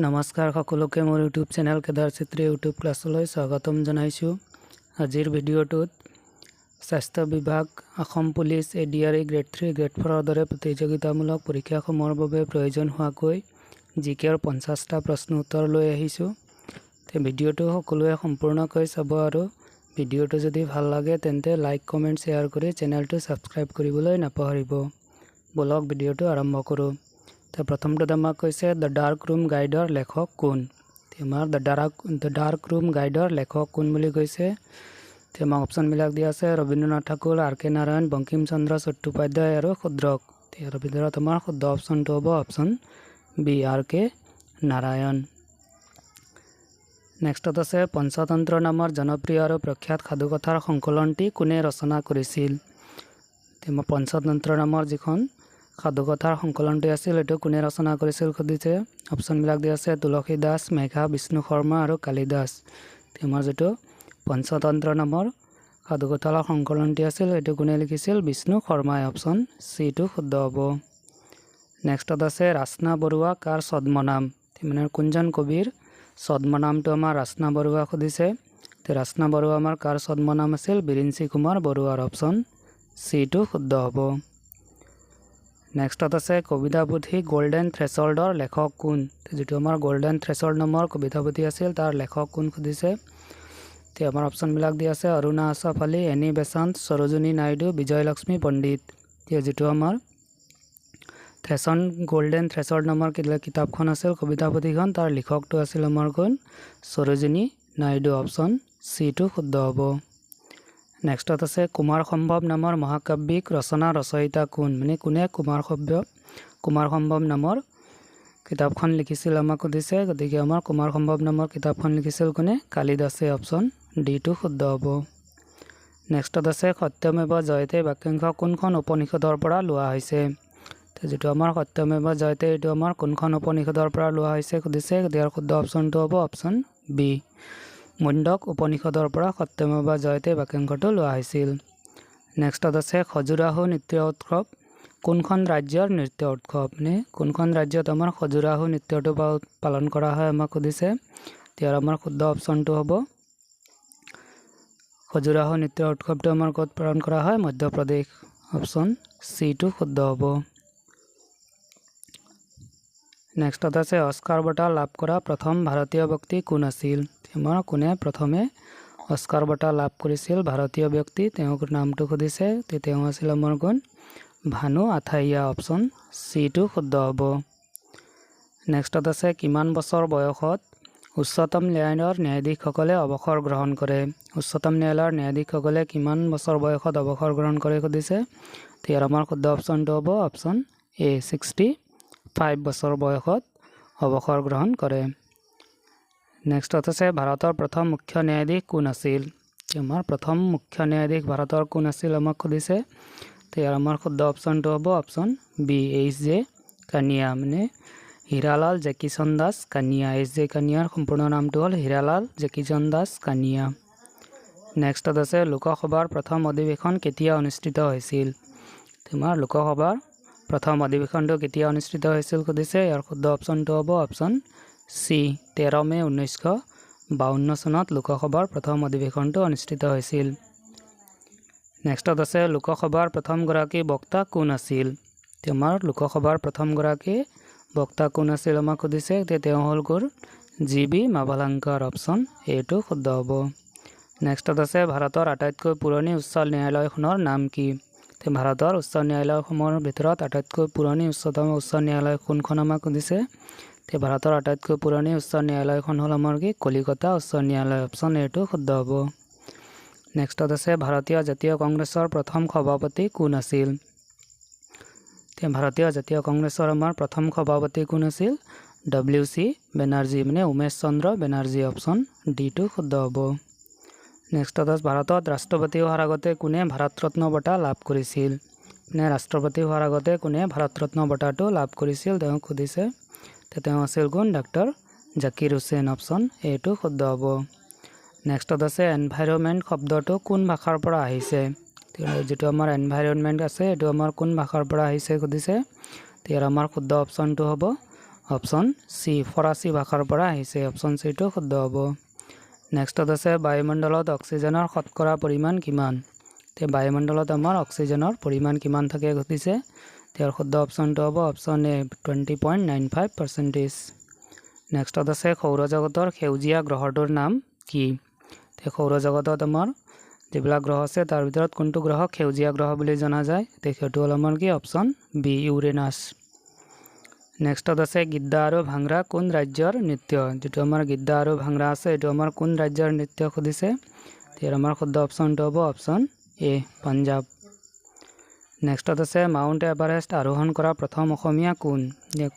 নমস্কাৰ সকলোকে মোৰ ইউটিউব চেনেল কেদাৰ চিত্ৰী ইউটিউব ক্লাছলৈ স্বাগতম জনাইছোঁ। আজিৰ ভিডিঅ'টোত স্বাস্থ্য বিভাগ, Assam police, ADRE grade 3, grade 4 দৰে প্ৰতিযোগিতামূলক পৰীক্ষাসমূহৰ বাবে প্ৰয়োজন হোৱাকৈ জিকেৰ 50টা প্ৰশ্ন উত্তৰ লৈ আহিছোঁ। ভিডিঅ'টো সকলোৱে সম্পূৰ্ণকৈ চাব আৰু ভিডিঅ'টো যদি ভাল লাগে তেন্তে লাইক, কমেণ্ট, শ্বেয়াৰ কৰি চেনেলটো ছাবস্ক্ৰাইব কৰিবলৈ নাপাহৰিব। বলক ভিডিঅ'টো আৰম্ভ কৰোঁ। প্ৰথমটোত আমাক কৈছে দ্য ডাৰ্ক ৰুম গাইডৰ লেখক কোন। আমাৰ দ্য ডাৰ্ক ৰুম গাইডৰ লেখক কোন বুলি কৈছে। আমাক অপশ্যনবিলাক দিয়া আছে ৰবীন্দ্ৰনাথ ঠাকুৰ, R.K. নাৰায়ণ, বংকিম চন্দ্ৰ চট্টোপাধ্যায় আৰু শূদ্ৰক। ইয়াৰ ভিতৰত আমাৰ শুদ্ধ অপশ্যনটো হ'ব অপশ্যন B, R.K. নাৰায়ণ। নেক্সটত আছে পঞ্চতন্ত্ৰ নামৰ জনপ্ৰিয় আৰু প্ৰখ্যাত সাধুকথাৰ সংকলনটি কোনে ৰচনা কৰিছিল। আমাৰ পঞ্চতন্ত্ৰ নামৰ যিখন সাধুকথাৰ সংকলনটি আছিল এইটো কোনে ৰচনা কৰিছিল সুধিছে। অপশ্যনবিলাক দিয়া আছে তুলসী দাস, মেঘা, বিষ্ণু শৰ্মা আৰু কালিদাস। আমাৰ যিটো পঞ্চতন্ত্ৰ নামৰ সাধুকথাৰ সংকলনটি আছিল এইটো কোনে লিখিছিল, বিষ্ণু শৰ্মাই। অপশ্যন চিটো শুদ্ধ হ'ব। নেক্সটত আছে ৰাচনা বৰুৱা কাৰ ছদ্মনাম। মানে কোনজন কবিৰ ছদ্মনামটো আমাৰ ৰাচনা বৰুৱা সুধিছে। ৰাচনা বৰুৱা আমাৰ কাৰ ছদ্মনাম আছিল, বিৰিঞ্চি কুমাৰ বৰুৱাৰ। অপশ্যন চিটো শুদ্ধ হ'ব। নেক্সটত আছে কবিতা পুথি গল্ডেন থ্ৰেছল্ডৰ লেখক কোন। যিটো আমাৰ গল্ডেন থ্ৰেছল্ড নামৰ কবিতা পুথি আছিল তাৰ লেখক কোন সুধিছে। আমাৰ অপশ্যনবিলাক দিয়া আছে অৰুণা আছফ আলী, এনি বেচান্ত, সৰোজিনী নাইডু, বিজয়লক্ষ্মী পণ্ডিত। যিটো আমাৰ গল্ডেন থ্ৰেছল্ড নামৰ কিতাপখন আছিল কবিতা পুথিখন, তাৰ লিখকটো আছিল আমাৰ কোন, সৰোজিনী নাইডু। অপশ্যন চিটো শুদ্ধ হ'ব। নেক্সটত আছে কুমাৰ সম্ভৱ নামৰ মহাকাব্যিক ৰচয়িতা কোন। মানে কোনে কুমাৰ সম্ভৱ নামৰ কিতাপখন লিখিছিল আমাক সুধিছে। গতিকে আমাৰ কুমাৰ সম্ভৱ নামৰ কিতাপখন লিখিছিল কোনে, কালিদাসে। অপশ্যন ডিটো শুদ্ধ হ'ব। নেক্সটত আছে সত্যমেৱ জয়তে বাক্যাংশ কোনখন উপনিষদৰ পৰা লোৱা হৈছে। যিটো আমাৰ সত্যমেৱ জয়তে এইটো আমাৰ কোনখন উপনিষদৰ পৰা লোৱা হৈছে সুধিছে। ইয়াৰ শুদ্ধ অপশ্যনটো হ'ব অপশ্যন বি, মুণ্ডক উপনিষদৰ পৰা সত্যমেৱ জয়তে বাক্যাংশটো লোৱা হৈছিল। নেক্সটত আছে খজুৰাহো নৃত্য উৎসৱ কোনখন ৰাজ্যৰ নৃত্য উৎসৱ। মানে কোনখন ৰাজ্যত আমাৰ খজুৰাহো নৃত্যটো পালন কৰা হয় আমাক সুধিছে। ইয়াৰ আমাৰ শুদ্ধ অপশ্যনটো হ'ব খজুৰাহো নৃত্য উৎসৱটো আমাৰ ক'ত পালন কৰা হয়, মধ্যপ্ৰদেশ। অপশ্যন চিটো শুদ্ধ হ'ব। নেক্সটত আছে অস্কাৰ বঁটা লাভ কৰা প্ৰথম ভাৰতীয় ব্যক্তি কোন আছিল। আমাৰ কোনে প্ৰথমে অস্কাৰ বঁটা লাভ কৰিছিল ভাৰতীয় ব্যক্তি, তেওঁৰ নামটো সুধিছে। তেওঁ আছিল আমাৰ কোন, ভানু আথাইয়া। অপশ্যন চিটো শুদ্ধ হ'ব। নেক্সটত আছে কিমান বছৰ বয়সত উচ্চতম ন্যায়ালয়ৰ ন্যায়াধীশসকলে অৱসৰ গ্ৰহণ কৰে। উচ্চতম ন্যায়ালয়ৰ ন্যায়াধীশসকলে কিমান বছৰ বয়সত অৱসৰ গ্ৰহণ কৰে সুধিছে। ইয়াৰ আমাৰ শুদ্ধ অপশ্যনটো হ'ব অপশ্যন এ, 65 বছৰ বয়সত অৱসৰ গ্ৰহণ কৰে। নেক্সটত আছে ভাৰতৰ প্ৰথম মুখ্য ন্যায়াধীশ কোন আছিল। আমাৰ প্ৰথম মুখ্য ন্যায়াধীশ ভাৰতৰ কোন আছিল আমাক সুধিছে। ইয়াৰ আমাৰ শুদ্ধ অপশ্যনটো হ'ব অপশ্যন বি, H.J. কানিয়া। মানে হীৰালাল জেকিচন্দ দাস কানিয়া। H.J. কানিয়াৰ সম্পূৰ্ণ নামটো হ'ল হীৰালাল জেকিচন্দ দাস কানিয়া। নেক্সটত আছে লোকসভাৰ প্ৰথম অধিৱেশন কেতিয়া অনুষ্ঠিত হৈছিল। তোমাৰ লোকসভাৰ প্ৰথম অধিৱেশনটো কেতিয়া অনুষ্ঠিত হৈছিল সুধিছে। ইয়াৰ শুদ্ধ অপশ্যনটো হ'ব অপশ্যন চি, 13 মে 1952 চনত লোকসভাৰ প্ৰথম অধিৱেশনটো অনুষ্ঠিত হৈছিল। নেক্সটত আছে লোকসভাৰ প্ৰথমগৰাকী বক্তা কোন আছিল। আমাৰ লোকসভাৰ প্ৰথমগৰাকী বক্তা কোন আছিল আমাক সুধিছে। তেওঁ হ'ল G.B. মাভালাংকাৰ। অপশ্যন এইটো শুদ্ধ হ'ব। নেক্সটত আছে ভাৰতৰ আটাইতকৈ পুৰণি উচ্চ ন্যায়ালয়খনৰ নাম কি। ভাৰতৰ উচ্চ ন্যায়ালয়সমূহৰ ভিতৰত আটাইতকৈ পুৰণি উচ্চতম উচ্চ ন্যায়ালয় কোনখন আমাক সুধিছে। ভাৰতৰ আটাইতকৈ পুৰণি উচ্চ ন্যায়ালয়খন হ'ল আমাৰ কি, কলিকতা উচ্চ ন্যায়ালয়। অপশ্যন এইটো শুদ্ধ হ'ব। নেক্সটত আছে ভাৰতীয় জাতীয় কংগ্ৰেছৰ প্ৰথম সভাপতি কোন আছিল। ভাৰতীয় জাতীয় কংগ্ৰেছৰ আমাৰ প্ৰথম সভাপতি কোন আছিল, W.C. বেনাৰ্জী। মানে উমেশ চন্দ্ৰ বেনাৰ্জী। অপশ্যন ডিটো শুদ্ধ হ'ব। নেক্সটত ভাৰতত ৰাষ্ট্ৰপতি হোৱাৰ আগতে কোনে ভাৰত ৰত্ন বঁটা লাভ কৰিছিল। মানে ৰাষ্ট্ৰপতি হোৱাৰ আগতে কোনে ভাৰত ৰত্ন বঁটাটো লাভ কৰিছিল তেওঁক সুধিছে। তেওঁ আছিল কোন, ডক্টৰ জাকিৰ হুছেইন। অপশ্যন এইটো শুদ্ধ হ'ব। নেক্সটত আছে এনভাইৰনমেণ্ট শব্দটো কোন ভাষাৰ পৰা আহিছে। যিটো আমাৰ এনভাইৰনমেণ্ট আছে এইটো আমাৰ কোন ভাষাৰ পৰা আহিছে সুধিছে। ইয়াৰ আমাৰ শুদ্ধ অপশ্যনটো হ'ব অপশ্যন চি ফৰাচী ভাষাৰ পৰা আহিছে অপশ্যন চিটো শুদ্ধ হ'ব নেক্সটত আছে বায়ুমণ্ডলত অক্সিজেনৰ শতকৰা পৰিমাণ কিমান তে বায়ুমণ্ডলত আমাৰ অক্সিজেনৰ পৰিমাণ কিমান থাকে ঘটিছে তেওঁৰ শুদ্ধ অপশ্যনটো হ'ব অপশ্যন এ 20.95%। নেক্সটত আছে সৌৰজগতৰ সেউজীয়া গ্ৰহটোৰ নাম কি তে সৌৰজগতত আমাৰ যিবিলাক গ্ৰহ আছে তাৰ ভিতৰত কোনটো গ্ৰহক সেউজীয়া গ্ৰহ বুলি জনা যায় তে সেইটো হ'ল আমাৰ কি অপশ্যন বি ইউৰেনাছ নেক্সটত আছে গিদ্দা আৰু ভাংৰা কোন ৰাজ্যৰ নৃত্য যেটো আমাৰ গিদ্দা আৰু ভাংৰা আছে এটো আমাৰ কোন ৰাজ্যৰ নৃত্য খুদিছে তেৰ আমাৰ শুদ্ধ অপশ্যনটো হ'ব অপশ্যন এ পাঞ্জাব নেক্সটত আছে মাউণ্ট এভাৰেষ্ট আৰোহণ কৰা প্ৰথম অসমীয়া কোন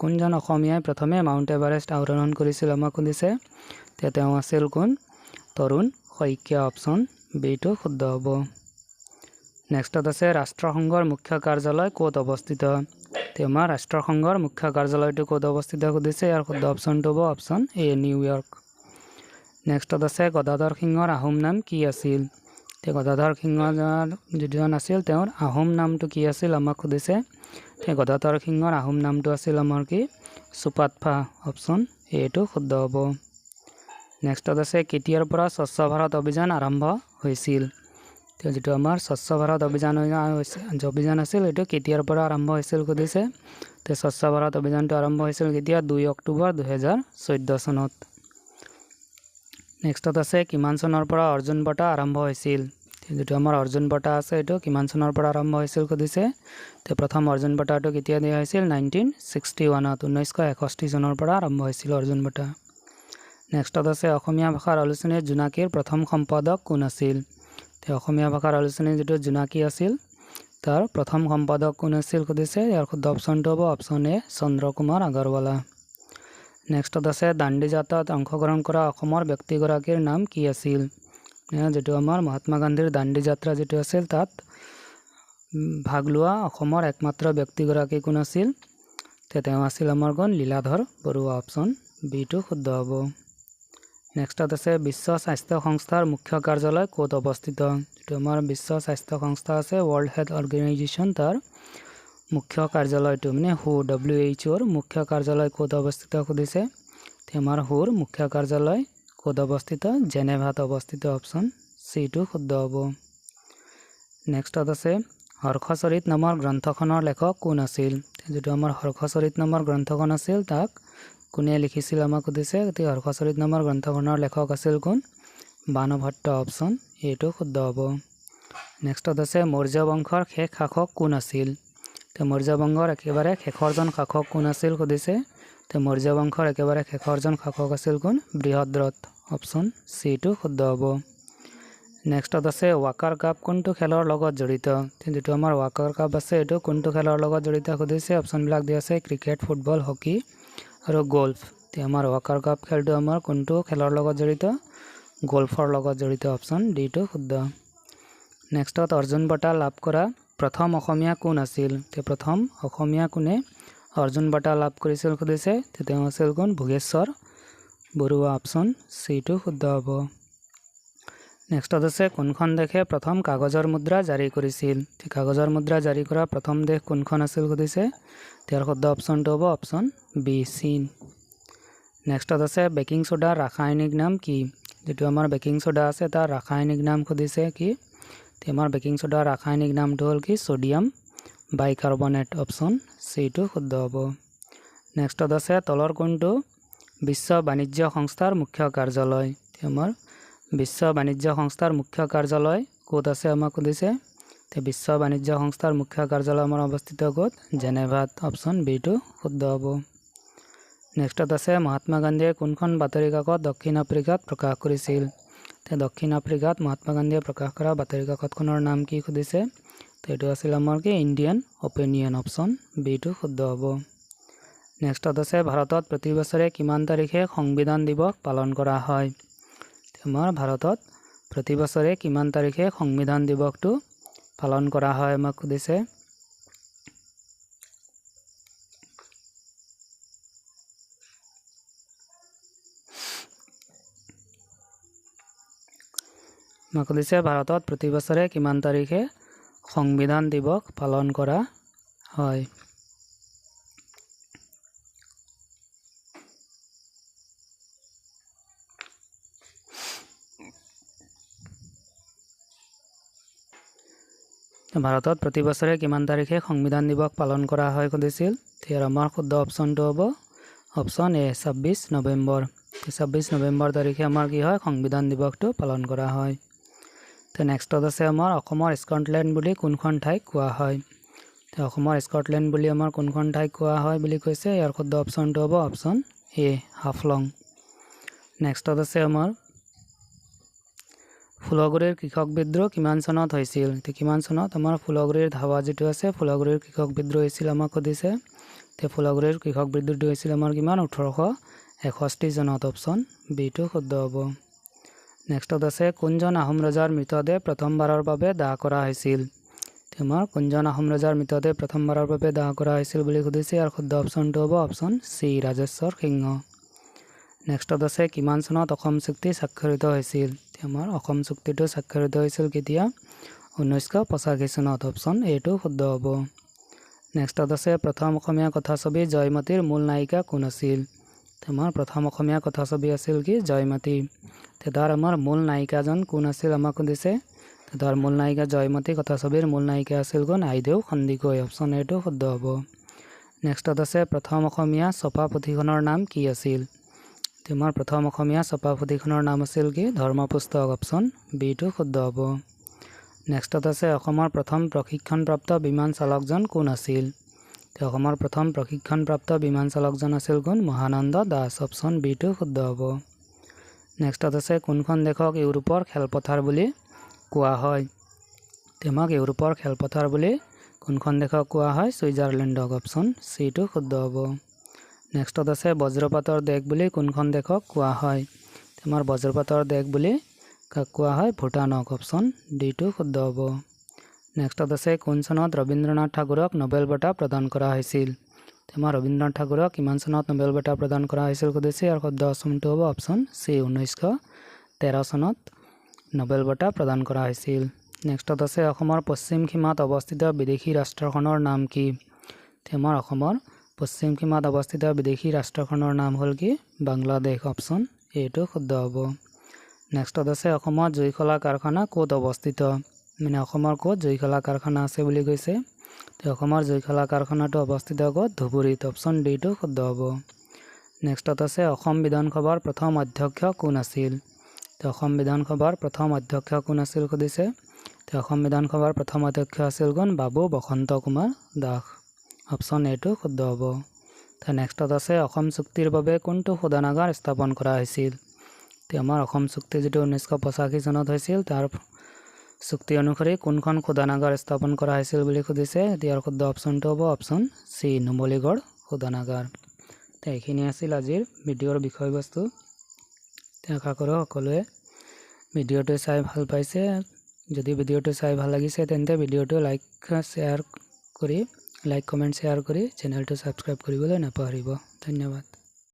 কোনজন অসমীয়াই প্ৰথমে মাউণ্ট এভাৰেষ্ট আৰোহণ কৰিছিল আমাক সুধিছে তে তেওঁ আছিল কোন তৰুণ শইকীয়া অপশ্যন বিটো শুদ্ধ হ'ব নেক্সটত আছে ৰাষ্ট্ৰসংঘৰ মুখ্য কাৰ্যালয় ক'ত অৱস্থিত তে আমাৰ ৰাষ্ট্ৰসংঘৰ মুখ্য কাৰ্যালয়টো ক'ত অৱস্থিত সুধিছে ইয়াৰ শুদ্ধ অপশ্যনটো হ'ব অপশ্যন এ নিউয়ৰ্ক নেক্সটত আছে গদাধৰ সিংহৰ আহোম নাম কি আছিল তে গদাধৰ সিংহৰ যিজন আছিল তেওঁৰ আহোম নামটো কি আছিল আমাক সুধিছে তে গদাধৰ সিংহৰ আহোম নামটো আছিল আমাৰ কি সুপাতফা অপশ্যন এটো শুদ্ধ হ'ব নেক্সটত আছে কেতিয়াৰ পৰা স্বচ্ছ ভাৰত অভিযান আৰম্ভ হৈছিল তে যেটো আমাৰ স্বচ্ছ ভাৰত অভিযান আছিল এটো কেতিয়াৰ পৰা আৰম্ভ হৈছিল সুধিছে তে স্বচ্ছ ভাৰত অভিযানটো আৰম্ভ হৈছিল কেতিয়া 2 অক্টোবৰ 2014 চনত নেক্সটত আছে কিমান চনৰ পৰা অৰ্জুন বঁটা আৰম্ভ হৈছিল যেটো আমাৰ অৰ্জুন বঁটা আছে এটো কিমান চনৰ পৰা আৰম্ভ হৈছিল সুধিছে তে প্ৰথম অৰ্জুন বঁটাটো কেতিয়া দিয়া হৈছিল 1961 চনৰ পৰা আৰম্ভ হৈছিল অৰ্জুন বঁটা নেক্সটত আছে অসমীয়া ভাষাৰ আলোচনীৰ জোনাকীৰ প্ৰথম সম্পাদক কোন আছিল তে অসমীয়া ভাষাৰ আলোচনী যেটো জোনাকী আছিল তাৰ প্ৰথম সম্পাদক কোন আছিল সুধিছে ইয়াৰ শুদ্ধ অপশ্যনটো হ'ব অপশ্যন এ চন্দ্ৰকুমাৰ আগৰৱালা নেক্সটত আছে দাণ্ডি যাত্ৰাত অংশগ্ৰহণ কৰা অসমৰ ব্যক্তিগৰাকীৰ নাম কি আছিল যেটো আমাৰ মহাত্মা গান্ধীৰ দাণ্ডি যাত্ৰা যেটো আছিল তাত ভাগ লোৱা অসমৰ একমাত্ৰ ব্যক্তিগৰাকী কোন আছিল তে তেওঁ আছিল আমাৰ কোন লীলাধৰ বৰুৱা অপশ্যন বিটো শুদ্ধ হ'ব নেক্সটত আছে বিশ্ব স্বাস্থ্য সংস্থাৰ মুখ্য কাৰ্যালয় ক'ত অৱস্থিত যেটো আমাৰ বিশ্ব স্বাস্থ্য সংস্থা আছে ৱৰ্ল্ড হেলথ অৰ্গেনাইজেশ্যন তাৰ মুখ্য কাৰ্যালয়টো মানে WHO ৰ মুখ্য কাৰ্যালয় ক'ত অৱস্থিত সুধিছে তে আমাৰ WHO মুখ্য কাৰ্যালয় ক'ত অৱস্থিত জেনেভাত অৱস্থিত অপশ্যন চিটো শুদ্ধ হ'ব নেক্সটত আছে হৰ্ষচৰিত নামৰ গ্ৰন্থখনৰ লেখক কোন আছিল যেটো আমাৰ হৰ্ষচৰিত নামৰ গ্ৰন্থখন আছিল তাক কোনে লিখিছিল আমাক সুধিছে তে হৰ্ষচৰিত নামৰ গ্ৰন্থখনৰ লেখক আছিল কোন বাণভট্ট অপশ্যন এটো শুদ্ধ হ'ব নেক্সটত আছে মৌৰ্য বংশৰ শেষ শাসক কোন আছিল তে মৌৰ্য বংশৰ একেবাৰে শেষৰজন শাসক কোন আছিল সুধিছে তে মৌৰ্য বংশৰ একেবাৰে শেষৰজন শাসক আছিল কোন বৃহদ্ৰথ অপশ্যন চিটো শুদ্ধ হ'ব নেক্সটত আছে ৱাকাৰ কাপ কোনটো খেলৰ লগত জড়িত যেটো আমাৰ ৱাকাৰ কাপ আছে এটো কোনটো খেলৰ লগত জড়িত সুধিছে অপশ্যনবিলাক দিয়া আছে ক্ৰিকেট ফুটবল হকি আৰু গল্ফ তে আমাৰ ৱাকাৰ কাপ খেলটো আমাৰ কোনটো খেলৰ লগত জড়িত গল্ফৰ লগত জড়িত অপশ্যন ডিটো শুদ্ধ নেক্সটত অৰ্জুন বঁটা লাভ কৰা প্ৰথম অসমীয়া কোন আছিল তে প্ৰথম অসমীয়া কোনে অৰ্জুন বঁটা লাভ কৰিছিল সুধিছে তে তেওঁ আছিল কোন ভোগেশ্বৰ বৰুৱা অপশ্যন চিটো শুদ্ধ হ'ব নেক্সটত আছে কোনখন দেশে প্ৰথম কাগজৰ মুদ্ৰা জাৰি কৰিছিল তে কাগজৰ মুদ্ৰা জাৰি কৰা প্ৰথম দেশ কোনখন আছিল সুধিছে তেওঁৰ শুদ্ধ অপশ্যনটো হ'ব অপশ্যন বি চীন নেক্সটত আছে বেকিং সোডাৰ ৰাসায়নিক নাম কি যেটো আমাৰ বেকিং সোডা আছে তাৰ ৰাসায়নিক নাম সুধিছে কি তে আমাৰ বেকিং সোডাৰ ৰাসায়নিক নামটো হ'ল কি সোডিয়াম বাইকাৰ্বনেট অপশ্যন চিটো শুদ্ধ হ'ব নেক্সটত আছে তলৰ কোনটো বিশ্ব বাণিজ্য সংস্থাৰ মুখ্য কাৰ্যালয় তে আমাৰ বিশ্ব বাণিজ্য সংস্থাৰ মুখ্য কাৰ্যালয় ক'ত আছে আমাক সুধিছে তে বিশ্ব বাণিজ্য সংস্থাৰ মুখ্য কাৰ্যালয় আমাৰ অৱস্থিত ক'ত জেনেভাত অপশ্যন বিটো শুদ্ধ হ'ব নেক্সটত আছে মহাত্মা গান্ধীয়ে কোনখন বাতৰি কাকত দক্ষিণ আফ্ৰিকাত প্ৰকাশ কৰিছিল তে দক্ষিণ আফ্ৰিকাত মহাত্মা গান্ধীয়ে প্ৰকাশ কৰা বাতৰি কাকতখনৰ নাম কি সুধিছে তে এইটো আছিল আমাৰ কি ইণ্ডিয়ান অপিনিয়ন অপশ্যন বিটো শুদ্ধ হ'ব নেক্সটত আছে ভাৰতত প্ৰতি বছৰে কিমান তাৰিখে সংবিধান দিৱস পালন কৰা হয় আমাৰ ভাৰতত প্ৰতি বছৰে কিমান তাৰিখে সংবিধান দিৱসটো পালন কৰা হয় আমাক সুধিছে আমাক সুধিছে ভাৰতত প্ৰতি বছৰে কিমান তাৰিখে সংবিধান দিৱস পালন কৰা হয় ভাৰতত প্ৰতি বছৰে কিমান তাৰিখে সংবিধান দিৱস পালন কৰা হয় সুধিছিল। ইয়াৰ আমাৰ শুদ্ধ অপশ্যনটো হ'ব অপশ্যন এ 26 নৱেম্বৰ। 26 নৱেম্বৰ তাৰিখে আমাৰ কি হয় সংবিধান দিৱসটো পালন কৰা হয়। তো নেক্সটত আছে আমাৰ অসমৰ স্কটলেণ্ড বুলি কোনখন ঠাইক কোৱা হয়। তো অসমৰ স্কটলেণ্ড বুলি আমাৰ কোনখন ঠাইক কোৱা হয় বুলি কৈছে। ইয়াৰ শুদ্ধ অপশ্যনটো হ'ব অপশ্যন এ হাফলং। নেক্সটত আছে আমাৰ ফুলগুৰিৰ কৃষক বিদ্ৰোহ কিমান চনত হৈছিল। তো কিমান চনত আমাৰ ফুলগুৰিৰ ধাৱা যিটো আছে ফুলগুৰিৰ কৃষক বিদ্ৰোহ হৈছিল আমাক সুধিছে। তো ফুলগুৰিৰ কৃষক বিদ্ৰোহটো হৈছিল আমাৰ কিমান 1861 চনত। অপশ্যন বিটো শুদ্ধ হ'ব। নেক্সটত আছে কোনজন আহোম ৰজাৰ মৃতদেহ প্ৰথমবাৰৰ বাবে দাহ কৰা হৈছিল। আমাৰ কোনজন আহোম ৰজাৰ মৃতদেহ প্ৰথমবাৰৰ বাবে দাহ কৰা হৈছিল বুলি সুধিছে। ইয়াৰ শুদ্ধ অপশ্যনটো হ'ব অপশ্যন চি ৰাজেশ্বৰ সিংহ। নেক্সটত আছে কিমান চনত অসম চুক্তি স্বাক্ষৰিত হৈছিল। আমাৰ অসম চুক্তিটো স্বাক্ষৰিত হৈছিল কেতিয়া 1985 চনত। অপশ্যন এটো শুদ্ধ হ'ব। নেক্সটত আছে প্ৰথম অসমীয়া কথাছবি জয়মতীৰ মূল নায়িকা কোন আছিল। আমাৰ প্ৰথম অসমীয়া কথাছবি আছিল কি জয়মতী। তাৰ আমাৰ মূল নায়িকাজন কোন আছিল আমাক সুধিছে। তাৰ মূল নায়িকা জয়মতী কথাছবিৰ মূল নায়িকা আছিল কোন আইদেউ সন্দিকৈ। অপশ্যন এটো শুদ্ধ হ'ব। নেক্সটত আছে প্ৰথম অসমীয়া ছপা পুথিখনৰ নাম কি আছিল। তোমাৰ প্ৰথম অসমীয়া ছপা পুথিখনৰ নাম আছিল কি ধৰ্মপুস্তক। অপশ্যন বিটো শুদ্ধ হ'ব। নেক্সটত আছে অসমৰ প্ৰথম প্ৰশিক্ষণপ্ৰাপ্ত বিমান চালকজন কোন আছিল। অসমৰ প্ৰথম প্ৰশিক্ষণপ্ৰাপ্ত বিমান চালকজন আছিল কোন মহানন্দ দাস। অপশ্যন বিটো শুদ্ধ হ'ব। নেক্সটত আছে কোনখন দেশক ইউৰোপৰ খেলপথাৰ বুলি কোৱা হয়। আমাক ইউৰোপৰ খেলপথাৰ বুলি কোনখন দেশক কোৱা হয় ছুইজাৰলেণ্ডক। অপশ্যন চিটো শুদ্ধ হ'ব। নেক্সটত আছে বজ্ৰপাতৰ দেশ বুলি কোনখন দেশক কোৱা হয়। আমাৰ বজ্ৰপাতৰ দেশ বুলি কোৱা হয় ভূটানক। অপশ্যন ডিটো শুদ্ধ হ'ব। নেক্সটত আছে কোন চনত ৰবীন্দ্ৰনাথ ঠাকুৰক নোবেল বঁটা প্ৰদান কৰা হৈছিল। আমাৰ ৰবীন্দ্ৰনাথ ঠাকুৰক কিমান চনত নোবেল বঁটা প্ৰদান কৰা হৈছিল সুধিছে। ইয়াৰ শুদ্ধ অপশ্যনটো হ'ব অপশ্যন চি 1913 চনত নোবেল বঁটা প্ৰদান কৰা হৈছিল। নেক্সটত আছে অসমৰ পশ্চিম সীমাত অৱস্থিত বিদেশী ৰাষ্ট্ৰখনৰ নাম কি। আমাৰ অসমৰ পশ্চিম সীমাত অৱস্থিত বিদেশী ৰাষ্ট্ৰখনৰ নাম হ'ল কি বাংলাদেশ। অপশ্যন এইটো শুদ্ধ হ'ব। নেক্সটত আছে অসমত জুইশলা কাৰখানা ক'ত অৱস্থিত। মানে অসমৰ ক'ত জুইশলা কাৰখানা আছে বুলি কৈছে। তো অসমৰ জুইশলা কাৰখানাটো অৱস্থিত ক'ত ধুবুৰীত। অপশ্যন ডিটো শুদ্ধ হ'ব। নেক্সটত আছে অসম বিধানসভাৰ প্ৰথম অধ্যক্ষ কোন আছিল। তো অসম বিধানসভাৰ প্ৰথম অধ্যক্ষ কোন আছিল সুধিছে। তো অসম বিধানসভাৰ প্ৰথম অধ্যক্ষ আছিল কোন বাবু বসন্ত কুমাৰ দাস। অপশ্যন এটো শুদ্ধ হ'ব। তো নেক্সটত আছে অসম চুক্তিৰ বাবে কোনটো শোধনাগাৰ স্থাপন কৰা হৈছিল। তো আমাৰ অসম চুক্তি যিটো 1985 চনত হৈছিল তাৰ চুক্তি অনুসৰি কোনখন শোধনাগাৰ স্থাপন কৰা হৈছিল বুলি সুধিছে। ইয়াৰ শুদ্ধ অপশ্যনটো হ'ব অপশ্যন চি নুমলীগড় শোধনাগাৰ। তো এইখিনি আছিল আজিৰ ভিডিঅ'ৰ বিষয়বস্তু। আশা কৰোঁ সকলোৱে ভিডিঅ'টো চাই ভাল পাইছে। যদি ভিডিঅ'টো চাই ভাল লাগিছে তেন্তে ভিডিঅ'টো লাইক কমেণ্ট শ্বেয়াৰ কৰি চেনেলটো ছাবস্ক্ৰাইব কৰিবলৈ নাপাহৰিব। ধন্যবাদ।